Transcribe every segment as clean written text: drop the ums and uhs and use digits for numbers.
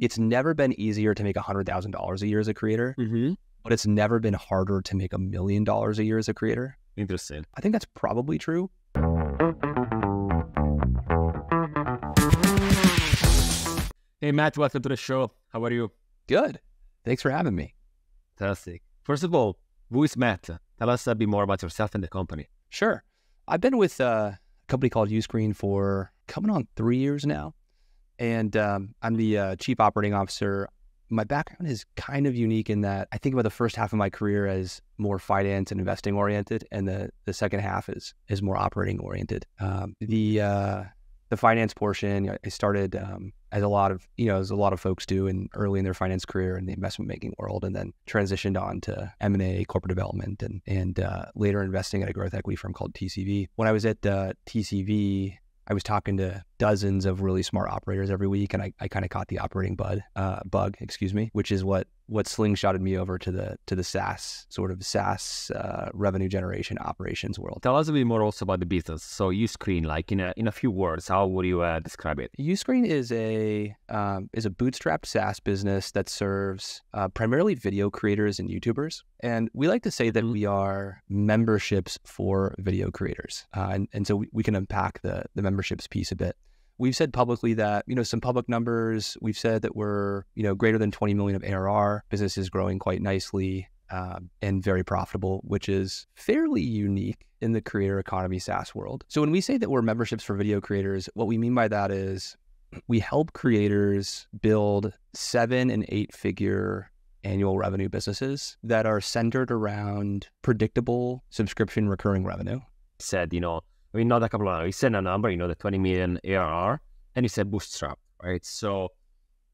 it's never been easier to make $100,000 a year as a creator, but it's never been harder to make $1 million a year as a creator. Interesting. I think that's probably true. Hey, Matt, welcome to the show. How are you? Good. Thanks for having me. Fantastic. First of all, who is Matt? Tell us a bit more about yourself and the company. Sure. I've been with a company called Uscreen for coming on 3 years now. And I'm the chief operating officer. My background is kind of unique in that I think about the first half of my career as more finance and investing oriented, and the second half is more operating oriented. The finance portion, I started as a lot of folks do early in their finance career in the investment banking world, and then transitioned on to M&A, corporate development, and later investing at a growth equity firm called TCV. When I was at TCV, I was talking to dozens of really smart operators every week, and I kind of caught the operating bug, which is what slingshotted me over to the SaaS revenue generation operations world. Tell us a bit more also about the business. So Uscreen, like in a few words, how would you describe it? Uscreen is a bootstrapped SaaS business that serves primarily video creators and YouTubers, and we like to say that we are memberships for video creators, and so we can unpack the memberships piece a bit. We've said publicly that, some public numbers, we've said that we're, greater than 20 million of ARR. Business is growing quite nicely and very profitable, which is fairly unique in the creator economy SaaS world. So when we say that we're memberships for video creators, what we mean by that is we help creators build 7- and 8-figure annual revenue businesses that are centered around predictable subscription recurring revenue. Said, not a couple of, you said a number, the 20 million ARR, and you said bootstrap, right? So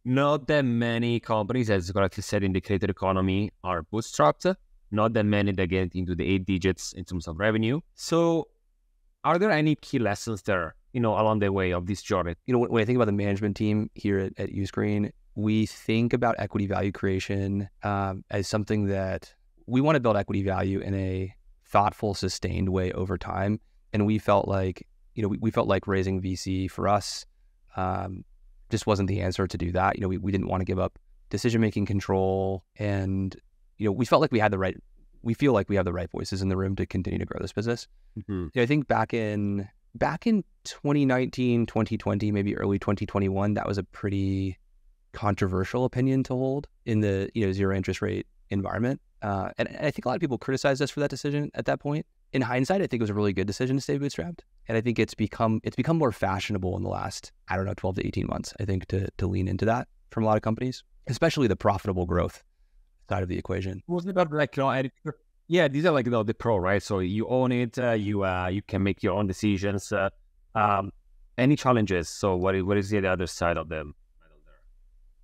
not that many companies, as you correctly said, in the creator economy are bootstrapped. Not that many that get into the 8 digits in terms of revenue. So are there any key lessons there, along the way of this journey? When I think about the management team here at Uscreen, we think about equity value creation as something that we want to build equity value in a thoughtful, sustained way over time. And we felt like, we felt like raising VC for us just wasn't the answer to do that. We didn't want to give up decision-making control. And, we felt like we feel like we have the right voices in the room to continue to grow this business. I think back in 2019, 2020, maybe early 2021, that was a pretty controversial opinion to hold in the, zero interest rate environment. And I think a lot of people criticized us for that decision at that point. In hindsight, I think it was a really good decision to stay bootstrapped. And I think it's become more fashionable in the last, 12 to 18 months, I think, to lean into that from a lot of companies, especially the profitable growth side of the equation. Wasn't it about yeah, these are the pro, right? So you own it, you can make your own decisions. Any challenges? So what is the other side of them?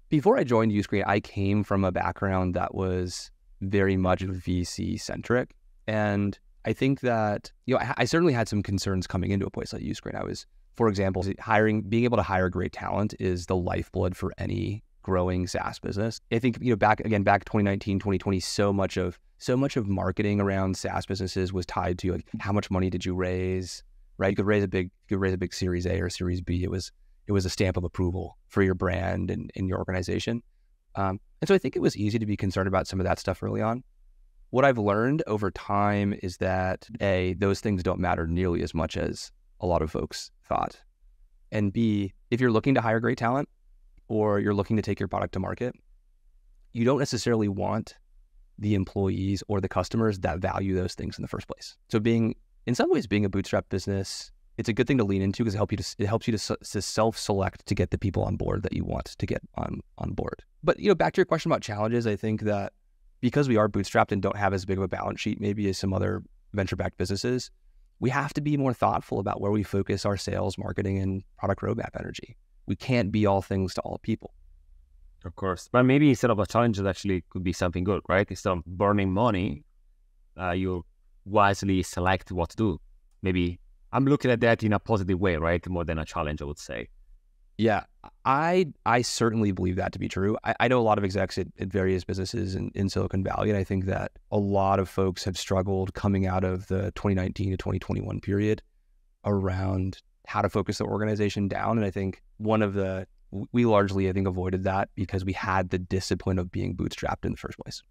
Before I joined Uscreen, I came from a background that was very much VC centric. And I think that, I certainly had some concerns coming into a place like Uscreen. I was, for example, being able to hire great talent is the lifeblood for any growing SaaS business. I think, back 2019, 2020, so much of marketing around SaaS businesses was tied to how much money did you raise, right? You could raise a big Series A or Series B. It was a stamp of approval for your brand and your organization. And so I think it was easy to be concerned about some of that stuff early on. What I've learned over time is that A, those things don't matter nearly as much as a lot of folks thought. And B, if you're looking to hire great talent or you're looking to take your product to market, you don't necessarily want the employees or the customers that value those things in the first place. So in some ways, being a bootstrap business, it's a good thing to lean into because it helps you to self-select to get the people on board that you want to get on board. But, back to your question about challenges, I think that because we are bootstrapped and don't have as big of a balance sheet maybe as some other venture-backed businesses, we have to be more thoughtful about where we focus our sales, marketing, and product roadmap energy. We can't be all things to all people. Of course. But maybe instead of a challenge, it actually could be something good, right? Instead of burning money, you wisely select what to do. Maybe I'm looking at that in a positive way, right? More than a challenge, I would say. Yeah, I certainly believe that to be true. I know a lot of execs at various businesses in Silicon Valley, and I think that a lot of folks have struggled coming out of the 2019 to 2021 period around how to focus the organization down. And I think one of the we largely, I think, avoided that because we had the discipline of being bootstrapped in the first place.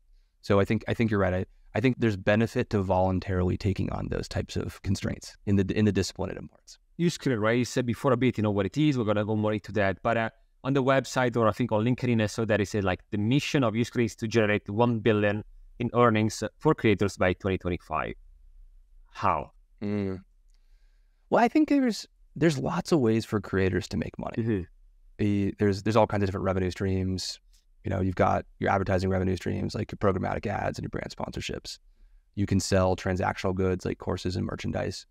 So I think you're right. I think there's benefit to voluntarily taking on those types of constraints in the discipline it imparts. Uscreen, right? You said before a bit, what it is. We're gonna go more into that. But on the website, or I think on LinkedIn, I saw that it said like the mission of Uscreen is to generate 1 billion in earnings for creators by 2025. How? Well, I think there's lots of ways for creators to make money. There's all kinds of different revenue streams. You've got your advertising revenue streams like your programmatic ads and your brand sponsorships. You can sell transactional goods like courses and merchandise,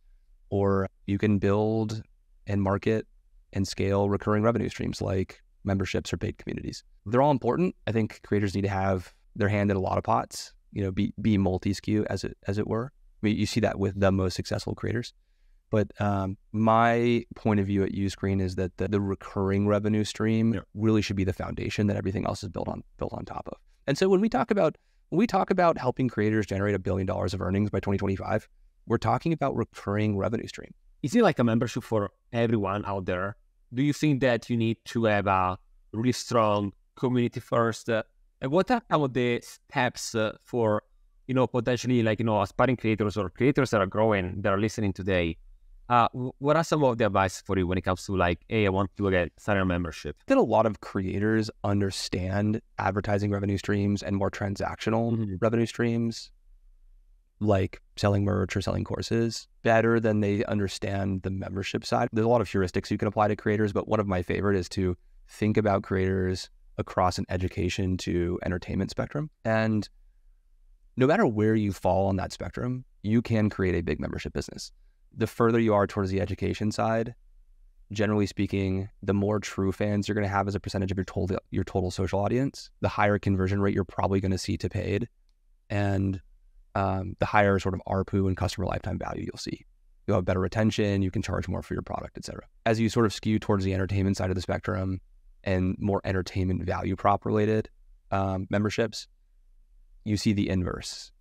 or you can build and market and scale recurring revenue streams like memberships or paid communities. They're all important. I think creators need to have their hand in a lot of pots, be multi-SKU as it were. I mean, you see that with the most successful creators. But my point of view at Uscreen is that the recurring revenue stream really should be the foundation that everything else is built on top of. And so when we talk about helping creators generate $1 billion of earnings by 2025, we're talking about recurring revenue stream. Is it like a membership for everyone out there? Do you think that you need to have a really strong community first? And what are some of the steps for potentially aspiring creators or creators that are growing, that are listening today? What are some of the advice for you when it comes to hey, I want to get start a membership? That a lot of creators understand advertising revenue streams and more transactional revenue streams, like selling merch or selling courses, better than they understand the membership side. There's a lot of heuristics you can apply to creators, but one of my favorite is to think about creators across an education to entertainment spectrum. And no matter where you fall on that spectrum, you can create a big membership business. The further you are towards the education side, generally speaking, the more true fans you're going to have as a percentage of your total social audience, the higher conversion rate you're probably going to see to paid, and the higher sort of ARPU and customer lifetime value you'll see. You'll have better retention, you can charge more for your product, et cetera. As you sort of skew towards the entertainment side of the spectrum and more entertainment value prop related memberships, you see the inverse.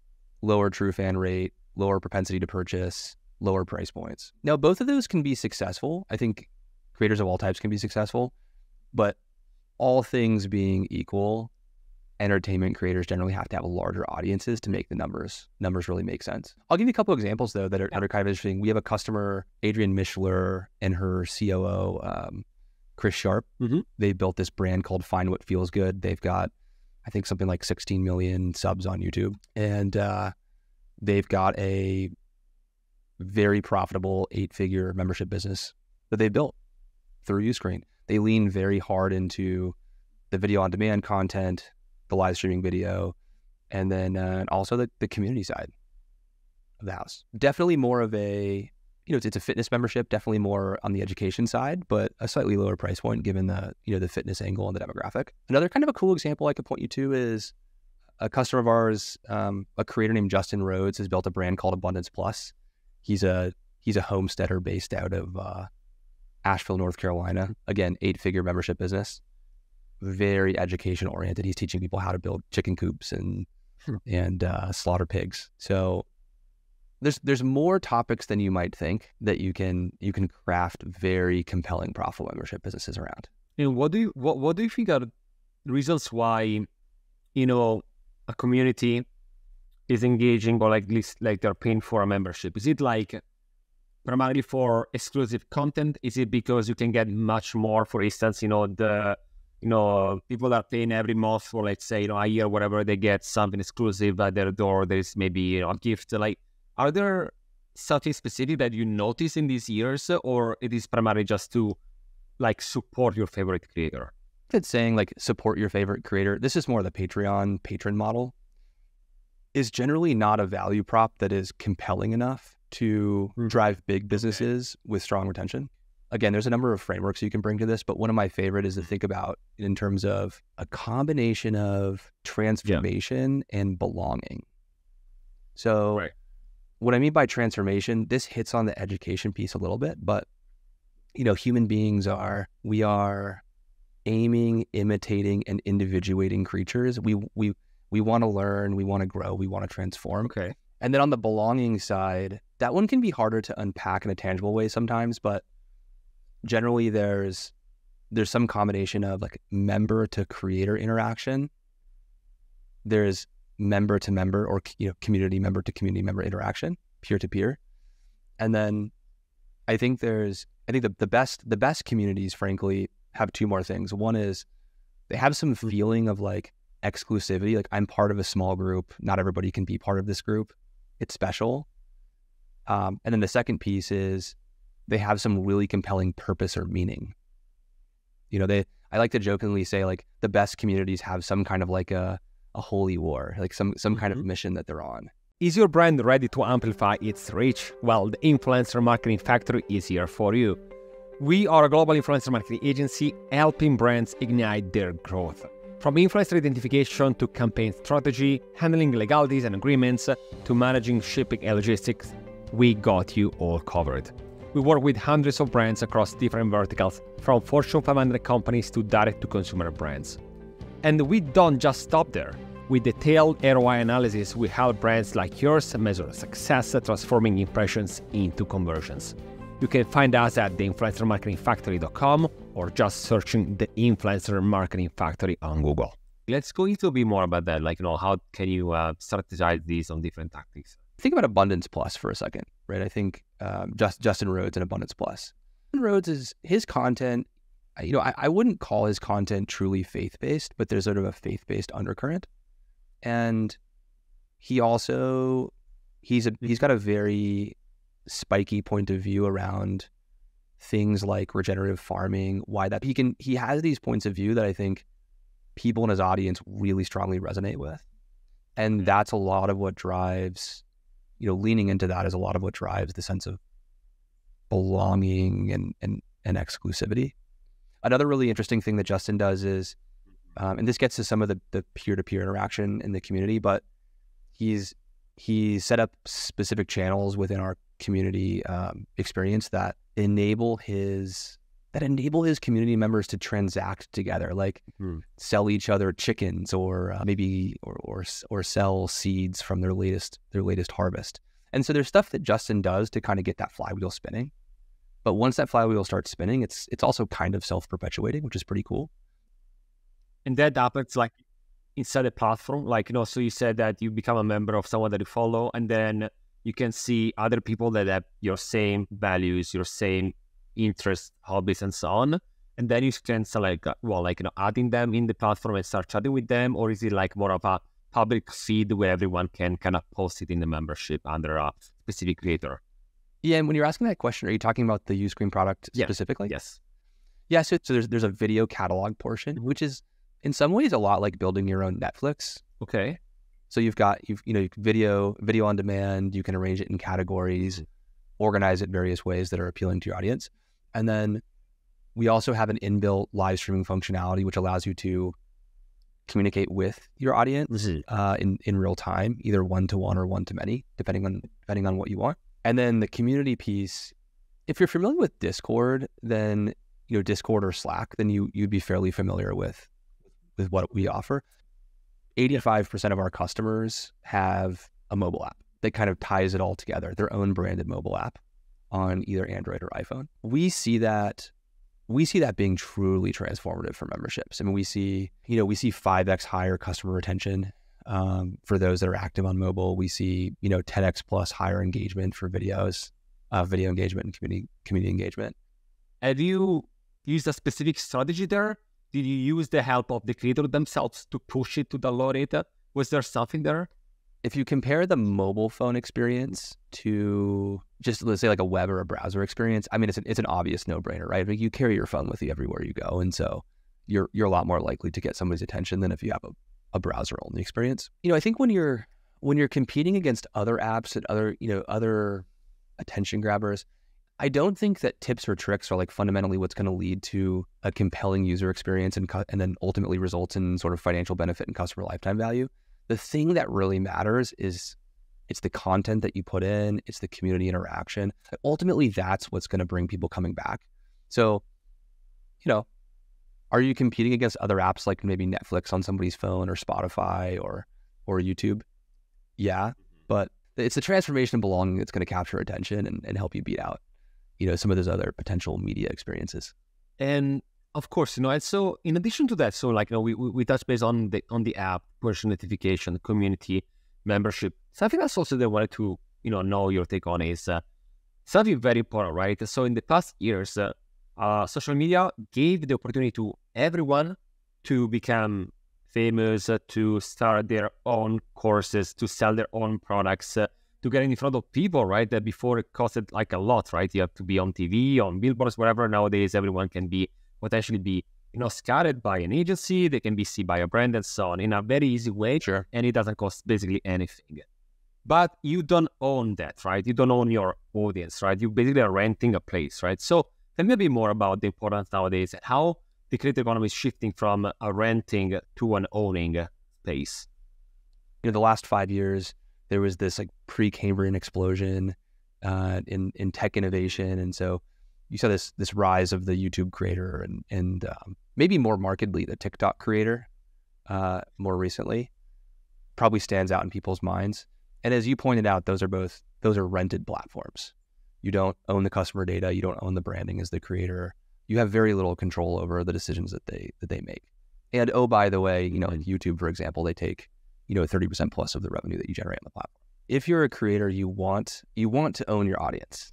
Lower true fan rate, lower propensity to purchase, lower price points. Now, both of those can be successful. I think creators of all types can be successful, but all things being equal, entertainment creators generally have to have larger audiences to make the numbers really make sense. I'll give you a couple of examples though that are kind of interesting. We have a customer, Adrienne Mishler, and her COO, Chris Sharp. They built this brand called Find What Feels Good. They've got, I think, something like 16 million subs on YouTube, and they've got a very profitable 8-figure membership business that they built through Uscreen. They lean very hard into the video on demand content, the live streaming video, and then also the community side of the house. Definitely more of a, it's a fitness membership, definitely more on the education side, but a slightly lower price point given the, the fitness angle and the demographic. Another kind of a cool example I could point you to is a customer of ours, a creator named Justin Rhodes, has built a brand called Abundance Plus. He's a homesteader based out of Asheville, North Carolina. Again, 8-figure membership business, very education oriented. He's teaching people how to build chicken coops and slaughter pigs. So there's more topics than you might think that you can craft very compelling, profitable membership businesses around. And what do you think are the reasons why a community is engaging, or like they're paying for a membership? Is it primarily for exclusive content? Is it because you can get much more? For instance, people that are paying every month for, let's say, a year, whatever, they get something exclusive at their door. There's maybe a gift. Are there something specific that you notice in these years, or it is primarily just to support your favorite creator? It's saying support your favorite creator. This is more the Patreon patron model. Is generally not a value prop that is compelling enough to drive big businesses with strong retention. Again, there's a number of frameworks you can bring to this, but one of my favorite is to think about in terms of a combination of transformation and belonging. So what I mean by transformation, this hits on the education piece a little bit, but human beings we are aiming, imitating, and individuating creatures. We want to learn, we want to grow, we want to transform. Okay. And then on the belonging side, that one can be harder to unpack in a tangible way sometimes, but generally there's there's some combination of like member to creator interaction. There's member to member or community member to community member interaction, peer to peer. And then I think the best communities, frankly, have two more things. One is they have some feeling of like exclusivity, like I'm part of a small group. Not everybody can be part of this group. It's special. And then the second piece is they have some really compelling purpose or meaning. I like to jokingly say like the best communities have some kind of like a holy war, like some kind of mission that they're on. Is your brand ready to amplify its reach? Well, the Influencer Marketing Factory is here for you. We are a global influencer marketing agency helping brands ignite their growth. From influencer identification to campaign strategy, handling legalities and agreements, to managing shipping and logistics, we got you all covered. We work with hundreds of brands across different verticals, from Fortune 500 companies to direct-to-consumer brands. And we don't just stop there. With detailed ROI analysis, we help brands like yours measure success, transforming impressions into conversions. You can find us at theinfluencermarketingfactory.com or just searching the Influencer Marketing Factory on Google. Let's go into a bit more about that. How can you strategize these on different tactics? Think about Abundance Plus for a second, right? I think Justin Rhodes and Abundance Plus. Justin Rhodes is his content. I wouldn't call his content truly faith-based, but there's sort of a faith-based undercurrent. And he's got a very spiky point of view around things like regenerative farming, why that he has these points of view that I think people in his audience really strongly resonate with. And that's a lot of what drives, leaning into that is a lot of what drives the sense of belonging and exclusivity. Another really interesting thing that Justin does is, and this gets to some of the peer-to-peer interaction in the community, but he's set up specific channels within our community experience that enable his community members to transact together, like sell each other chickens or maybe sell seeds from their latest harvest. And so there's stuff that Justin does to kind of get that flywheel spinning. But once that flywheel starts spinning, it's also kind of self-perpetuating, which is pretty cool. And that happens like inside the platform, so you said that you become a member of someone that you follow, and then you can see other people that have your same values, your same interests, hobbies, and so on. And then you can select, adding them in the platform and start chatting with them, or is it like more of a public feed where everyone can kind of post it in the membership under a specific creator? Yeah, and when you're asking that question, are you talking about the Uscreen product specifically? Yes. Yeah, so there's a video catalog portion, which is in some ways a lot like building your own Netflix. Okay. So you've video on demand, you can arrange it in categories, organize it various ways that are appealing to your audience. And then we also have an inbuilt live streaming functionality, which allows you to communicate with your audience in real time, either one-to-one or one-to-many, depending on what you want. And then the community piece, if you're familiar with Discord, then Discord or Slack, then you'd be fairly familiar with what we offer. 85% of our customers have a mobile app that kind of ties it all together, their own branded mobile app on either Android or iPhone. We see that being truly transformative for memberships. I mean, we see 5x higher customer retention for those that are active on mobile. We see 10x plus higher engagement for videos, video engagement and community engagement. Have you used a specific strategy there? Did you use the help of the creator themselves to push it to download it? Was there something there? If you compare the mobile phone experience to just, let's say, like a web or a browser experience, I mean, it's an obvious no-brainer, right? Like you carry your phone with you everywhere you go, and so you're a lot more likely to get somebody's attention than if you have a browser-only experience. I think when you're competing against other apps and other attention grabbers, I don't think that tips or tricks are like fundamentally what's going to lead to a compelling user experience and then ultimately results in sort of financial benefit and customer lifetime value. The thing that really matters is it's the content that you put in, it's the community interaction. Ultimately, that's what's going to bring people coming back. So, are you competing against other apps like maybe Netflix on somebody's phone or Spotify or YouTube? Yeah, but it's the transformation of belonging that's going to capture attention and help you beat out some of those other potential media experiences. And Of course, and so in addition to that, so like, we touch base on the app, push notification, community, membership. Something else also that I wanted to, know your take on is something very important, right? So in the past years, social media gave the opportunity to everyone to become famous, to start their own courses, to sell their own products, to get in front of people, right? That before it costed like a lot, right? You have to be on TV, on billboards, whatever. Nowadays, everyone can potentially be, scouted by an agency. They can be seen by a brand and so on in a very easy way. Sure. And it doesn't cost basically anything. But you don't own that, right? You don't own your audience, right? You basically are renting a place, right? So tell me a bit more about the importance nowadays and how the creator economy is shifting from a renting to an owning space. The last 5 years, there was this like pre-Cambrian explosion in tech innovation, and so you saw this rise of the YouTube creator and maybe more markedly the TikTok creator more recently probably stands out in people's minds. And as you pointed out, those are rented platforms. You don't own the customer data. You don't own the branding as the creator. You have very little control over the decisions that they make. And oh, by the way, YouTube, for example, they take 30% plus of the revenue that you generate on the platform. If you're a creator, you want to own your audience.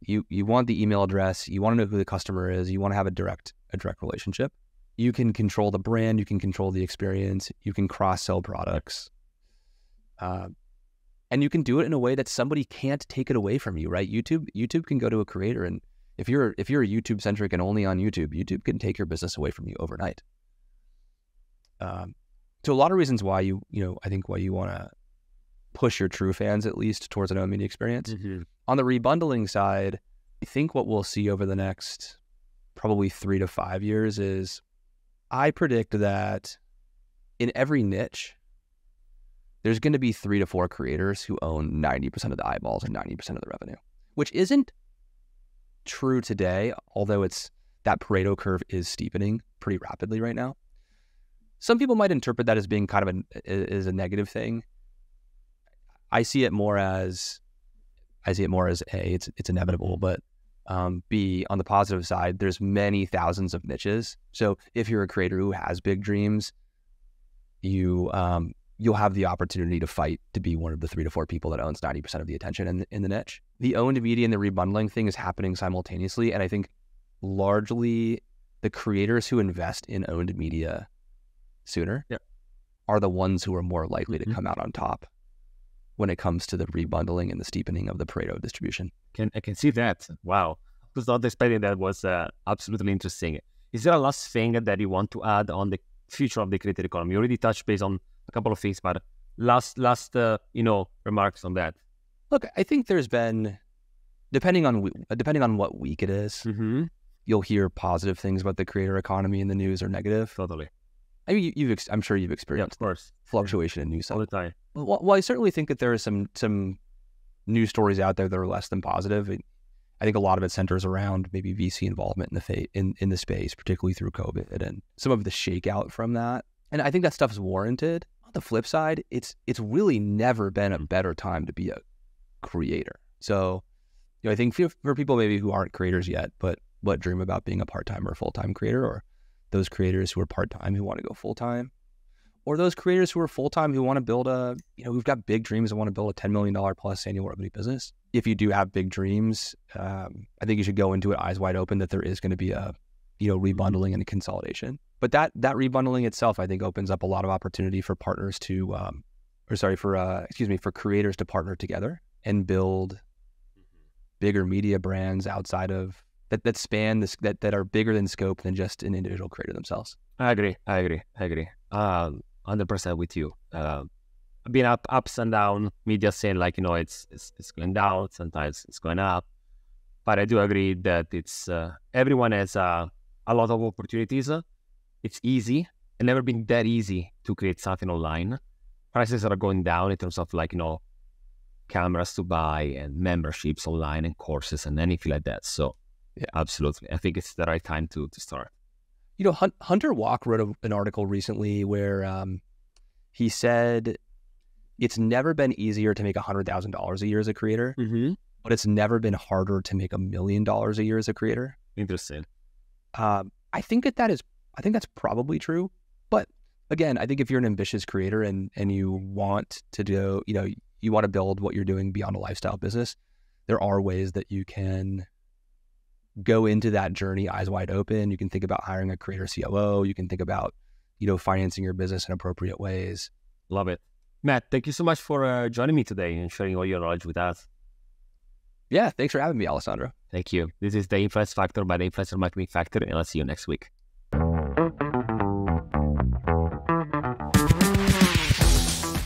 You want the email address. You want to know who the customer is. You want to have a direct relationship. You can control the brand. You can control the experience. You can cross-sell products. And you can do it in a way that somebody can't take it away from you, right? YouTube can go to a creator, and if you're YouTube centric and only on YouTube can take your business away from you overnight. So a lot of reasons why I think why you want to push your true fans at least towards an own media experience. Mm-hmm. On the rebundling side, I think what we'll see over the next probably 3 to 5 years is I predict that in every niche, there's going to be 3 to 4 creators who own 90% of the eyeballs and 90% of the revenue, which isn't true today, although that Pareto curve is steepening pretty rapidly right now. Some people might interpret that as being kind of a negative thing. I see it more as A, it's inevitable, but B, on the positive side, there's many thousands of niches. So if you're a creator who has big dreams, you'll have the opportunity to fight to be one of the 3 to 4 people that owns 90% of the attention in the niche. The owned media and the rebundling thing is happening simultaneously, and I think largely the creators who invest in owned media sooner are the ones who are more likely to come out on top when it comes to the rebundling and the steepening of the Pareto distribution. I can see that. Wow. I was not expecting that. Was absolutely interesting. Is there a last thing that you want to add on the future of the creator economy? You already touched base on a couple of things, but last remarks on that. Look, I think there's been, depending on what week it is, you'll hear positive things about the creator economy in the news or negative. Totally. I mean, I'm sure you've experienced of course. Fluctuation in news all the time. Well, I certainly think that there are some news stories out there that are less than positive. I think a lot of it centers around maybe VC involvement in the space, particularly through COVID and some of the shakeout from that. And I think that stuff is warranted. On the flip side, it's really never been a better time to be a creator. So, I think for people maybe who aren't creators yet, but dream about being a part-time or full-time creator, or those creators who are part-time who want to go full-time, or those creators who are full-time who want to build who've got big dreams and want to build a $10 million plus annual revenue business. If you do have big dreams, I think you should go into it eyes wide open that there is going to be a, rebundling and a consolidation. But that rebundling itself, I think, opens up a lot of opportunity for partners for creators to partner together and build bigger media brands outside of that span this that are bigger than scope than just an individual creator themselves. I agree. 100% with you. Been ups and down. Media saying it's going down. Sometimes it's going up. But I do agree that it's everyone has a lot of opportunities. It's easy. It's never been that easy to create something online. Prices are going down in terms of cameras to buy and memberships online and courses and anything like that. So yeah, absolutely. I think it's the right time to start. Hunter Walk wrote an article recently where he said it's never been easier to make $100,000 a year as a creator, but it's never been harder to make $1 million a year as a creator. Interesting. I think that's probably true. But again, I think if you're an ambitious creator and you want to do, you want to build what you're doing beyond a lifestyle business, there are ways that you can go into that journey eyes wide open. You can think about hiring a creator COO. You can think about, financing your business in appropriate ways. Love it. Matt, thank you so much for joining me today and sharing all your knowledge with us. Yeah, thanks for having me, Alessandro. Thank you. This is the Influence Factor by the Influencer Marketing Factory, and I'll see you next week.